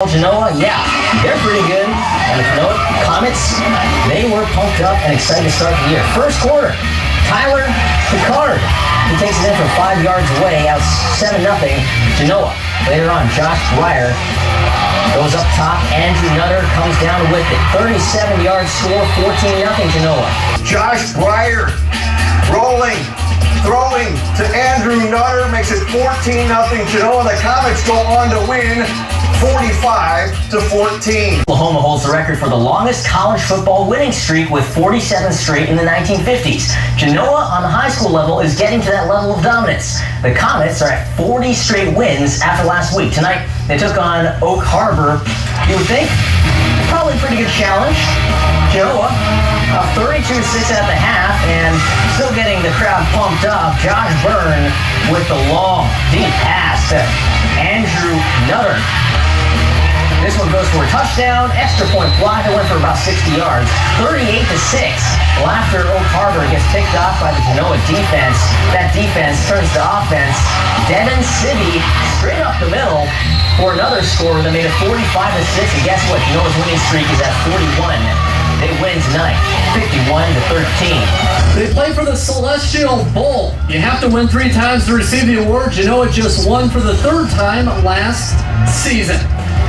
Genoa, yeah, they're pretty good. And the Genoa Comets, they were pumped up and excited to start the year. First quarter, Tyler Picard, he takes it in from 5 yards away, out 7-0 Genoa. Later on, Josh Breyer goes up top. Andrew Nutter comes down with it. 37-yard score, 14-0 Genoa. Josh Breyer rolling, throwing to Andrew Nutter, makes it 14-0 Genoa. The Comets go on to win 45-14. Oklahoma holds the record for the longest college football winning streak with 47 straight in the 1950s. Genoa on the high school level is getting to that level of dominance. The Comets are at 40 straight wins after last week. Tonight, they took on Oak Harbor. You would think, probably a pretty good challenge. Genoa, 32-6 at the half, and still getting the crowd pumped up. Josh Byrne with the long, deep pass to Andrew Nutter. This one goes for a touchdown, extra point block. It went for about 60 yards. 38-6. Well, after Oak Harbor gets picked off by the Genoa defense, that defense turns to offense. Devin Sibby straight up the middle for another score that made it 45-6. And guess what? Genoa's winning streak is at 41. They win tonight, 51-13. They play for the Celestial Bowl. You have to win 3 times to receive the award. Genoa just won for the 3rd time last season.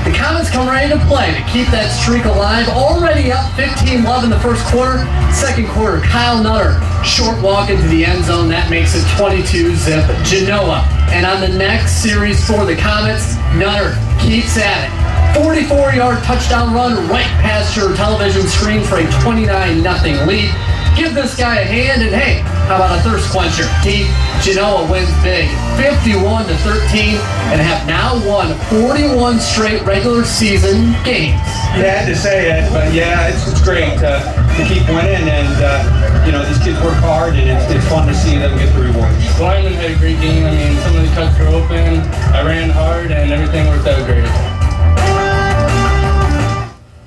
The Comets come ready to play to keep that streak alive. Already up 15-11 in the first quarter. Second quarter, Kyle Nutter, short walk into the end zone. That makes it 22-zip Genoa. And on the next series for the Comets, Nutter keeps at it. 44-yard touchdown run right past your television screen for a 29-0 lead. Give this guy a hand, and hey, how about a thirst quencher? Genoa wins big, 51-13, and have now won 41 straight regular season games. You had to say it, but yeah, it's great to keep winning, and these kids work hard, and it's fun to see them get the reward. Lyman had a great game. I mean, some of the cuts were open. I ran hard, and everything worked out great.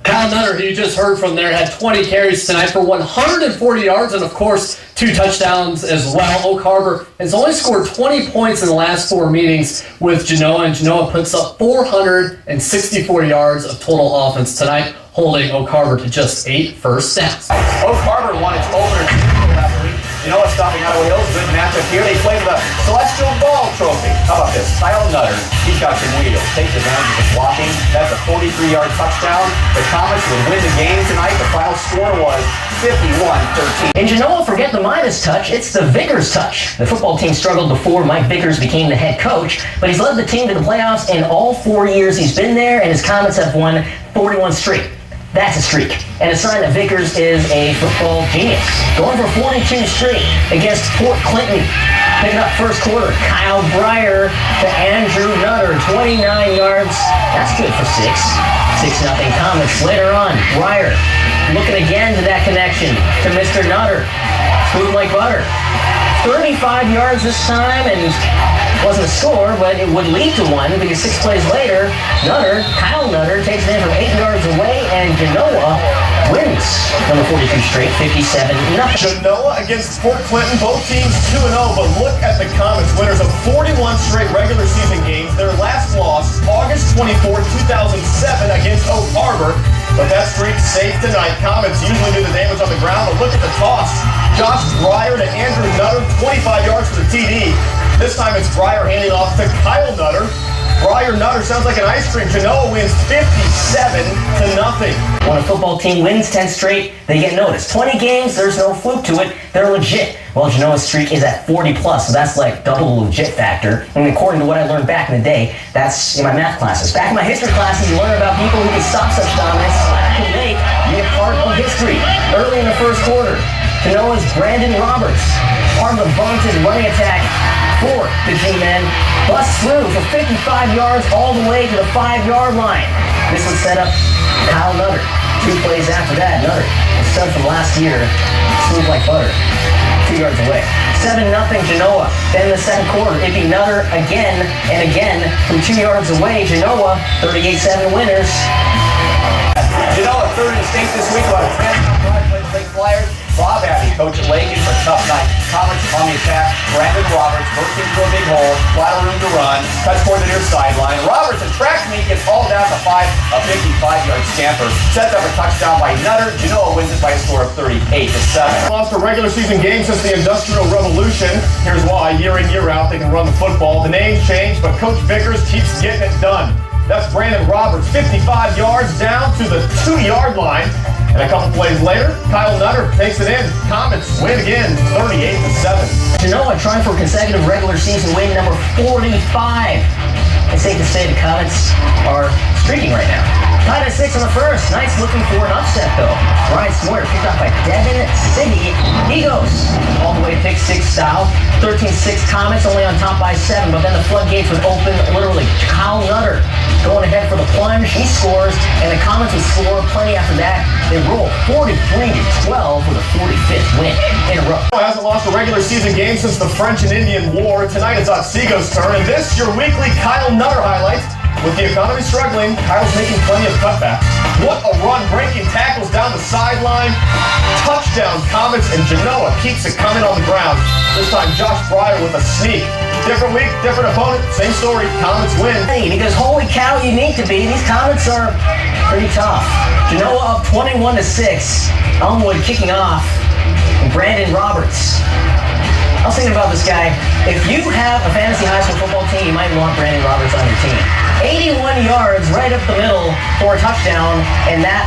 Kyle Nutter, who you just heard from there, had 20 carries tonight for 140 yards and, of course, 2 touchdowns as well. Oak Harbor has only scored 20 points in the last 4 meetings with Genoa, and Genoa puts up 464 yards of total offense tonight, holding Oak Harbor to just 8 first downs. Oak Harbor won its opener last week. Genoa stopping out of Wales. Good matchup here. They play for the Celestial Ball Trophy. How about this? Kyle Nutter, he's got some wheels. Takes advantage of the blocking. That's a 43-yard touchdown. The Comets would win the game tonight. The final score was 51-13. In Genoa, forget the Midas touch, it's the Vickers touch. The football team struggled before Mike Vickers became the head coach, but he's led the team to the playoffs in all 4 years he's been there, and his Comets have won 41 straight. That's a streak, and a sign that Vickers is a football genius. Going for 42 straight against Port Clinton. Picking up first quarter, Kyle Breyer to Andrew Nutter, 29 yards. That's good for 6. 6-0 Comets. Later on, Breyer looking again to that connection to Mr. Nutter. Smooth like butter. 35 yards this time, and wasn't a score, but it would lead to one because 6 plays later, Kyle Nutter takes it in from 8 yards away, and Genoa wins number 42 straight, 57-0. Genoa against Port Clinton, both teams 2-0, but look at the Comets, winners of 41 straight regular season games. Their last loss, August 24, 2007 against Oak Harbor, but that streak's safe tonight. Comets usually do the damage on the ground, but look at the toss. Josh Breyer to Andrew Nutter, 25 yards for the TD. This time it's Breyer handing off to Kyle Nutter. Breyer Nutter sounds like an ice cream. Genoa wins 57-0. When a football team wins 10 straight, they get noticed. 20 games, there's no fluke to it. They're legit. Well, Genoa's streak is at 40+, so that's like double the legit factor. And according to what I learned back in the day, that's in my math classes. Back in my history classes, you learn about people who can stop such dominance and make be a part of history. Early in the first quarter, Genoa's Brandon Roberts, part of the vaunted running attack for the G-men, busts through for 55 yards all the way to the 5-yard line. This would set up Kyle Nutter. 2 plays after that, Nutter, the son from last year, smooth like butter, 2 yards away. 7-0 Genoa. Then in the second quarter, it'd be Nutter again and again from 2 yards away. Genoa, 38-7 winners. Genoa third in the state this week. About a 10 drive played Flyers. Bob Abbey, coach at Lake, for a tough night. Comets on the attack. Brandon Roberts bursts into a big hole. Final room to run. Cuts toward the near sideline. Roberts, a track meet, gets all down to 5. A 55-yard scamper. Sets up a touchdown by Nutter. Genoa wins it by a score of 38-7. Lost a regular season game since the Industrial Revolution. Here's why. Year in, year out, they can run the football. The name's changed, but Coach Vickers keeps getting it done. That's Brandon Roberts, 55 yards down to the 2-yard line. And a couple plays later, Kyle Nutter takes it in. Comets win again, 38-7. Genoa trying for consecutive regular season win number 45. It's safe to say the Comets are streaking right now. Tied at 6 on the first. Knights looking for an upset, though. Ryan Sawyer picked up by Devin Siggy. He goes all the way pick 6 style. 13-6 Comets only on top by 7, but then the floodgates would open literally. Kyle Nutter going ahead for the plunge. He scores, and the Comets would score plenty after that. They roll 43-12 with a 45th win in a row. Hasn't lost a regular season game since the French and Indian War. Tonight it's Otsiego's turn, and this your weekly Kyle Nutter highlights. With the economy struggling, Kyle's making plenty of cutbacks. What a run, breaking tackles down the sideline. Touchdown, Comets, and Genoa keeps it coming on the ground. This time, Josh Breyer with a sneak. Different week, different opponent, same story. Comets win. Because holy cow, you need to be. These Comets are pretty tough. Genoa up 21-6. Elmwood kicking off. And Brandon Roberts. I was thinking about this guy. If you have a fantasy high school football team, you might want Brandon Roberts on your team. 81 yards right up the middle for a touchdown, and that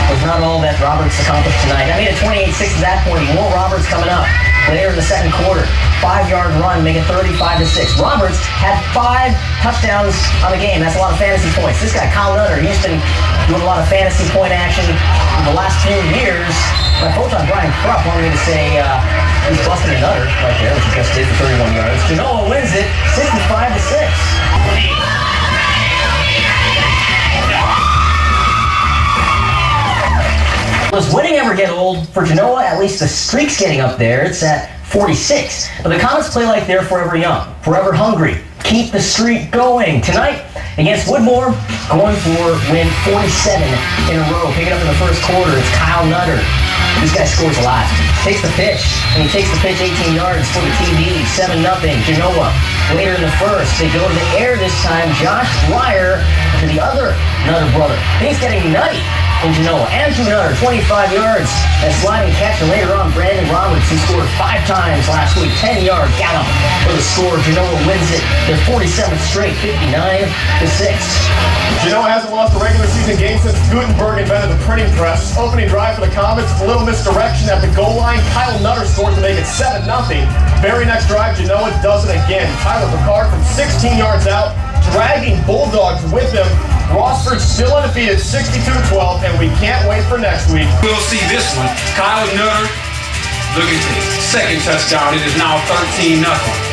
was not all that Roberts accomplished tonight. I made it 28-6 at that point. More Roberts coming up later in the second quarter. 5-yard run, make it 35-6. Roberts had 5 touchdowns on the game. That's a lot of fantasy points. This guy, Kyle Nutter, he's been doing a lot of fantasy point action in the last few years. My coach on Brian Krupp wanted me to say he's busting a Nutter right there, which he just did for 31 yards. Genoa wins it 65-6. Does winning ever get old? For Genoa, at least the streak's getting up there. It's at 46. But the Comets play like they're forever young, forever hungry. Keep the streak going. Tonight, against Woodmore, going for win 47 in a row. Picking up in the first quarter, it's Kyle Nutter. This guy scores a lot. Takes the pitch, and he takes the pitch 18 yards for the TD. 7-0, Genoa. Later in the first, they go to the air this time. Josh Breyer to the other Nutter brother. He's getting nutty in Genoa. Andrew Nutter, 25 yards. And sliding catch, and later on, Brandon Roberts, who scored 5 times last week. 10-yard gallop for the score. Genoa wins it. Their 47th straight, 59-6. Genoa hasn't lost a regular season game since Gutenberg invented the printing press. Opening drive for the Comets, a little misdirection at the goal line. Kyle Nutter scored to make it 7-0. Very next drive, Genoa does it again. Tyler Picard from 16 yards out, dragging Bulldogs with him. Rossford still undefeated, 62-12, and we can't wait for next week. We'll see this one. Kyle Nutter, look at this. Second touchdown. It is now 13-0.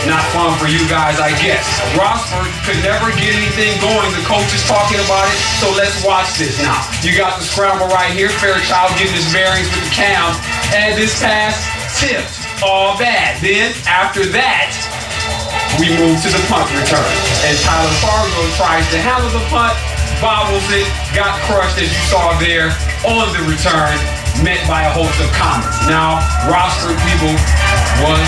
Not fun for you guys, I guess. Rossford could never get anything going. The coach is talking about it, so let's watch this now. You got the scramble right here. Fairchild getting his bearings with the cam. And this pass tipped. All bad. Then, after that, we move to the punt return. And Tyler Fargo tries to handle the punt, bobbles it, got crushed as you saw there on the return, met by a host of Comets. Now, Rossford people was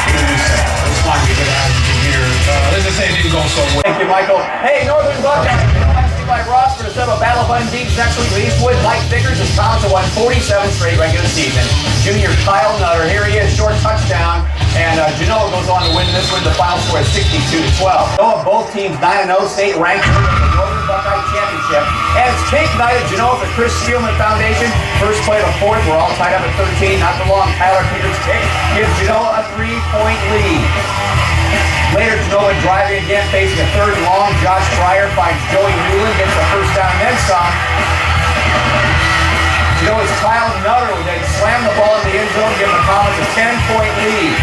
it's fine to get out of here. Let's just say it didn't go so well. Thank you, Michael. Hey, Northern Buckeyes. By Rossford to settle Battle of Undeep next week with Eastwood. Mike Vickers is proud to win 47 straight regular season. Junior Kyle Nutter, here he is, short touchdown. And Genoa goes on to win this one. The final score is 62-12. Genoa, both teams 9-0, state ranked in the Northern Buckeye Championship. And it's cake night at Genoa for Chris Spielman Foundation. First play of the fourth, we're all tied up at 13. Not for long, Tyler Peters' kick gives Genoa a 3-point lead. Later, Genoa driving again, facing a third and long. Josh Breyer finds Joey Newland, gets the first down, then some. Genoa's Kyle Nutter would then slam the ball in the end zone, giving the Comets a 10-point lead.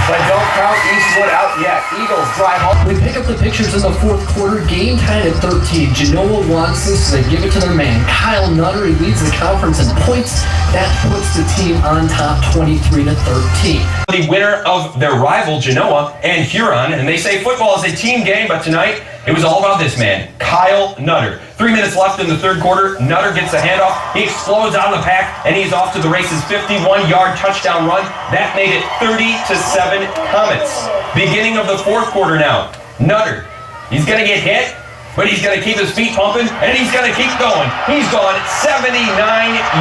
But don't count Eastwood out yet. Eagles drive home. We pick up the pictures in the fourth quarter. Game tied at 13. Genoa wants this, so they give it to their man, Kyle Nutter. He leads the conference in points. That puts the team on top 23-13. The winner of their rival, Genoa and Huron. And they say football is a team game, but tonight It was all about this man, Kyle Nutter. 3 minutes left in the third quarter. Nutter gets the handoff. He explodes out of the pack, and he's off to the races. 51-yard touchdown run. That made it 30-7 Comets. Beginning of the fourth quarter now. Nutter, he's going to get hit, but he's going to keep his feet pumping, and he's going to keep going. He's gone 79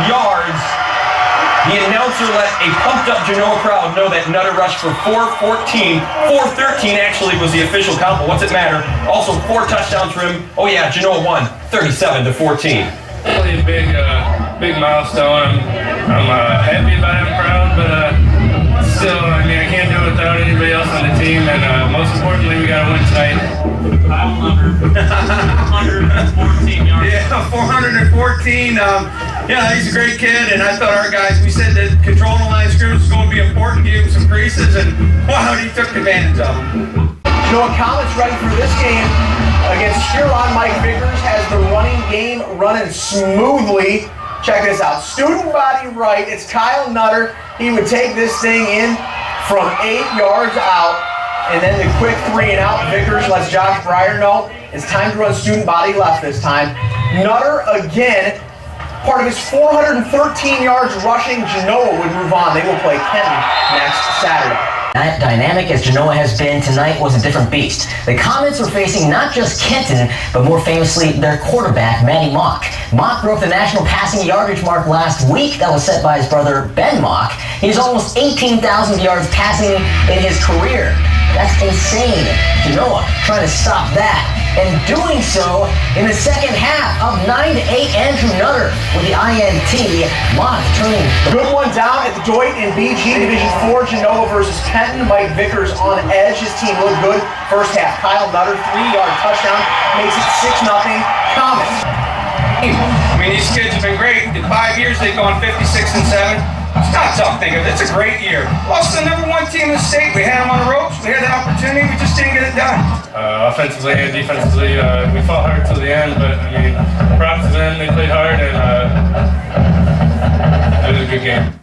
yards. The announcer let a pumped-up Genoa crowd know that Nutter rushed for 414. 413 actually was the official count, but what's it matter? Also 4 touchdowns for him. Oh yeah, Genoa won 37-14. Really a big milestone. I'm happy about it, I'm proud, but still, I mean, I can't do it without anybody else on the team, and most importantly, we got to win tonight. Kyle Nutter, 414 yards. Yeah, 414. Yeah, he's a great kid, and I thought our guys, we said that controlling the line of scrimmage was going to be important, gave him some creases, and wow, he took advantage of them. Genoa Comets ready for this game against Huron. Mike Vickers has the running game running smoothly. Check this out. Student body right. It's Kyle Nutter. He would take this thing in from 8 yards out. And then the quick 3 and out. Vickers lets Josh Breyer know it's time to run student body left this time. Nutter again. Part of his 413 yards rushing, Genoa would move on. They will play Kenton next Saturday. That dynamic as Genoa has been tonight was a different beast. The Comets were facing not just Kenton, but more famously their quarterback, Matty Mock. Mock broke the national passing yardage mark last week that was set by his brother, Ben Mock. He's almost 18,000 yards passing in his career. That's insane. Genoa trying to stop that. And doing so in the second half of 9-8, Andrew Nutter with the INT. Mock turning. Good one down at the Detroit in BG Division 4. Genoa versus Kenton. Mike Vickers on edge. His team looked good first half. Kyle Nutter, 3-yard touchdown. Makes it 6-0 Comets. I mean, these kids have been great. In 5 years, they've gone 56-7. It's not a tough thing. It's a great year. Lost to the #1 team in the state. We had them on the ropes. We had the opportunity. We just didn't get it done. Offensively and defensively, we fought hard till the end, but I mean, props to them. They played hard, and it was a good game.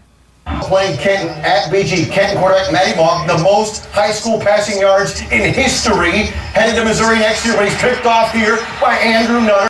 Playing Kenton at BG. Kenton quarterback Matty Mock, the most high school passing yards in history. Headed to Missouri next year, but he's picked off here by Andrew Nutter.